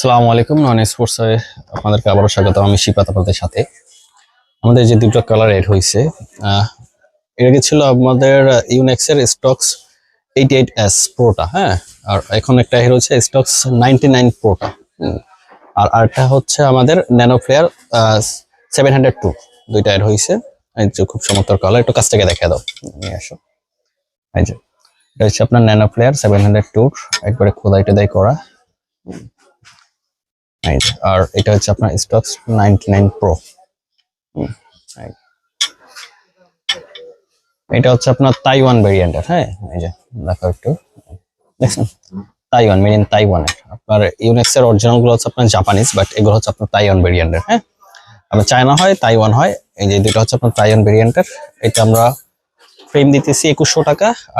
আসসালামু আলাইকুম, নন স্পোর্টসে আপনাদেরকে আবারও স্বাগত। আমি শিপাত আপনাদের সাথে। আমাদের যে দুটো কালার এড হয়েছে, এর আগে ছিল আমাদের ইউনেক্সের স্টক্স 88S প্রোটা, হ্যাঁ। আর এখন একটা এর হচ্ছে স্টক্স 99 প্রোটা, আর আরেকটা হচ্ছে আমাদের ন্যানো ফ্লেয়ার 702। দুইটা এড হয়েছে। এই যে খুব চমৎকার কালার, একটু কাছ থেকে দেখা দাও, নিয়ে আসো। এই যে এটা হচ্ছে আপনার ন্যানো ফ্লেয়ার 702, একবারে খোদাই টোদাই করা। আর এটা হচ্ছে আপনার স্টক্স 99 প্রো। এটা হচ্ছে আপনার তাইওয়ান ভেরিয়েন্টের, হ্যাঁ। এই যে দেখো একটু, দেখছেন, তাইওয়ান, মেড ইন তাইওয়ানের। আপনার ইউনেক্সের অরিজিনাল গুলো হচ্ছে আপনার জাপানিজ, বাট এগুলো হচ্ছে আপনার তাইওয়ান ভেরিয়েন্টের, হ্যাঁ। আপনার চায়না হয়, তাইওয়ান হয়। এই যে দুটো হচ্ছে আপনার তাইওয়ান ভেরিয়েন্টের। এটা আমরা ফ্রেম দিতেছি 2100 টাকা।